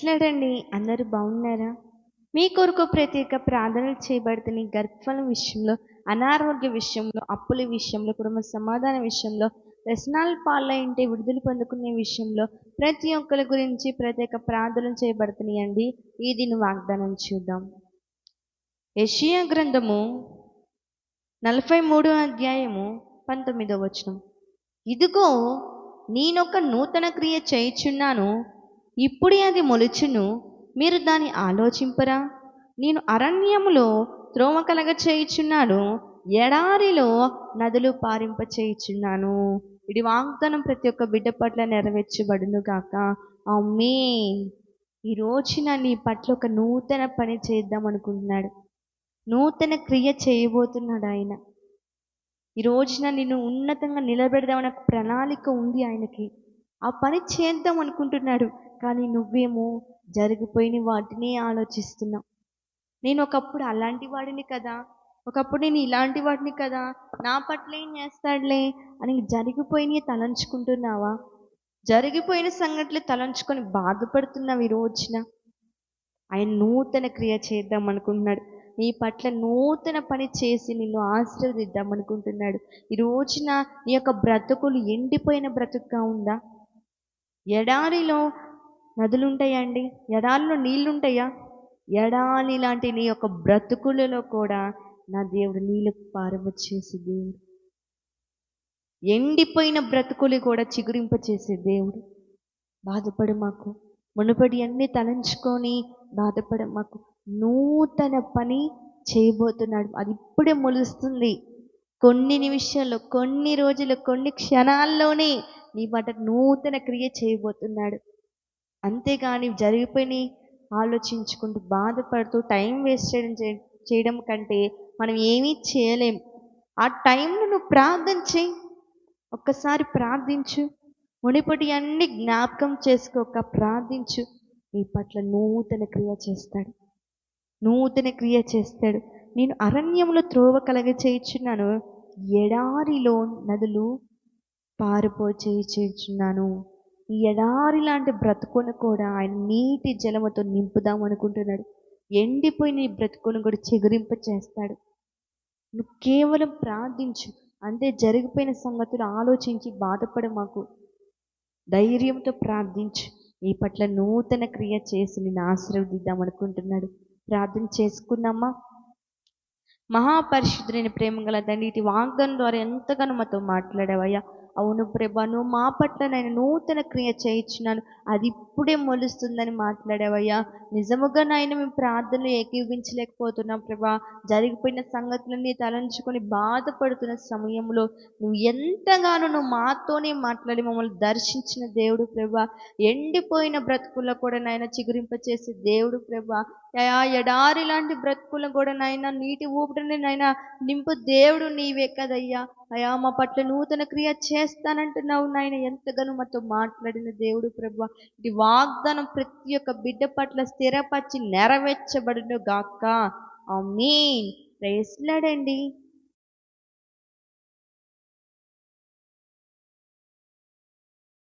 ప్రైస్లాడండి. అందరూ బాగున్నారా? మీ కొరకు ప్రత్యేక ప్రార్థనలు చేయబడుతున్నాయి. గర్భఫలం విషయంలో, అనారోగ్య విషయంలో, అప్పుల విషయంలో, కుటుంబ సమాధాన విషయంలో, వ్యసనాల పాలైంటే విడుదల పొందుకునే విషయంలో ప్రతి ఒక్కరి గురించి ప్రత్యేక ప్రార్థనలు చేయబడుతున్నాయండి. ఈ దిన వాగ్దానం చూద్దాం. యెషయా గ్రంథము 43వ అధ్యాయము 19వ వచనం. ఇదిగో నేనొక నూతన క్రియ చేయుచున్నాను, ఇప్పుడే అది మొలుచును, మీరు దాన్ని ఆలోచింపరా? నేను అరణ్యములో త్రోవ కలగ చేయుచున్నాను, ఎడారిలో నదులు పారింప చేయుచున్నాను. ఇది వాగ్దానం ప్రతి ఒక్క బిడ్డ పట్ల నెరవేర్చబడును గాక. ఆమేన్. ఈ రోజున నీ పట్ల ఒక నూతన పని చేద్దాం అనుకుంటున్నాడు. నూతన క్రియ చేయబోతున్నాడు ఆయన. ఈ రోజున నిన్ను ఉన్నతంగా నిలబెడదామని ఒక ప్రణాళిక ఉంది ఆయనకి. ఆ పని చేద్దాం అనుకుంటున్నాడు, కానీ నువ్వేమో జరిగిపోయిన వాటినే ఆలోచిస్తున్నావు. నేను ఒకప్పుడు అలాంటి వాడిని కదా, ఒకప్పుడు నేను ఇలాంటి వాడిని కదా, నా పట్ల ఏం చేస్తాడులే అని జరిగిపోయినవి తలంచుకుంటున్నావా? జరిగిపోయిన సంఘటనలు తలంచుకొని బాధపడుతున్నావు. ఈ రోజున ఆయన నూతన క్రియ చేద్దాం అనుకుంటున్నాడు. నీ పట్ల నూతన పని చేసి నిన్ను ఆశీర్వదిద్దాం అనుకుంటున్నాడు. ఈ రోజున నీ యొక్క బ్రతుకులు ఎండిపోయిన బ్రతుకుగా ఉందా? ఎడారిలో నదులుంటాయా అండి? ఎడారిలో నీళ్లుంటాయా? ఎడారి లాంటి నీ యొక్క బ్రతుకులలో కూడా నా దేవుడు నీళ్ళు పారవచ్చేసి దేవుడు. ఎండిపోయిన బ్రతుకులు కూడా చిగురింప చేసే దేవుడు. బాధపడు మాకు, మునుపటి అన్ని తలంచుకొని బాధపడ మాకు. నూతన పని చేయబోతున్నాడు. అది ఇప్పుడే మొలుస్తుంది. కొన్ని నిమిషాల్లో, కొన్ని రోజులు, కొన్ని క్షణాల్లోనే నీ పట్ల నూతన క్రియ చేయబోతున్నాడు. అంతేగాని జరిగిపోయి ఆలోచించుకుంటూ బాధపడుతూ టైం వేస్ట్ చేయడం కంటే మనం ఏమీ చేయలేం. ఆ టైంలో నువ్వు ప్రార్థన చేయి. ఒక్కసారి ప్రార్థించు. మునిపటి అన్ని జ్ఞాపకం చేసుకోక ప్రార్థించు. నీ పట్ల నూతన క్రియ చేస్తాడు. నూతన క్రియ చేస్తాడు. నేను అరణ్యంలో త్రోవ కలగ చేయుచున్నాను, ఎడారిలో నదులు చేయుచున్నాను. ఈ ఎడారి లాంటి బ్రతుకును కూడా ఆయన నీటి జలముతో నింపుదాం అనుకుంటున్నాడు. ఎండిపోయిన నీ బ్రతుకును కూడా చిగురింప చేస్తాడు. నువ్వు కేవలం ప్రార్థించు అంతే. జరిగిపోయిన సంగతులు ఆలోచించి బాధపడ మాకు. ధైర్యంతో ప్రార్థించు. నీ పట్ల నూతన క్రియ చేసి నిన్ను ఆశీర్వదిద్దాం అనుకుంటున్నాడు. ప్రార్థన చేసుకున్నామా? మహాపరిశుద్ధుడైన ప్రేమ గల తండ్రి, ఇటు వాగ్దానం ద్వారా ఎంతగానో మాతో మాట్లాడావయ్యా. అవును ప్రభా, నువ్వు మా పట్ల నేను నూతన క్రియ చేయించున్నాను, అది ఇప్పుడే మొలుస్తుందని మాట్లాడావయ్యా. నిజముగా నాయన మేము ప్రార్థనలు ఏకీవించలేకపోతున్నాం ప్రభా. జరిగిపోయిన సంగతులన్నీ తలంచుకొని బాధపడుతున్న సమయంలో నువ్వు ఎంతగానో నువ్వు మాతోనే మాట్లాడి మమ్మల్ని దర్శించిన దేవుడు ప్రభా. ఎండిపోయిన బ్రతుకుల్లో కూడా నాయన చిగురింపచేసే దేవుడు ప్రభా. ఎడారి లాంటి బ్రతుకులను కూడా నాయన నీటి ఊపిరిని నాయన నింపు దేవుడు నీవే కదయ్యా. అయా మా పట్ల నూతన క్రియ చేస్తానంటున్నావు నాయన. ఎంతగానో మాతో మాట్లాడిన దేవుడు ప్రభా. ఇది వాగ్దానం ప్రతి ఒక్క బిడ్డ పట్ల స్థిరపరిచి నెరవేర్చబడును గాక. ఆమేన్. ప్రైజ్ లార్డ్ అండి.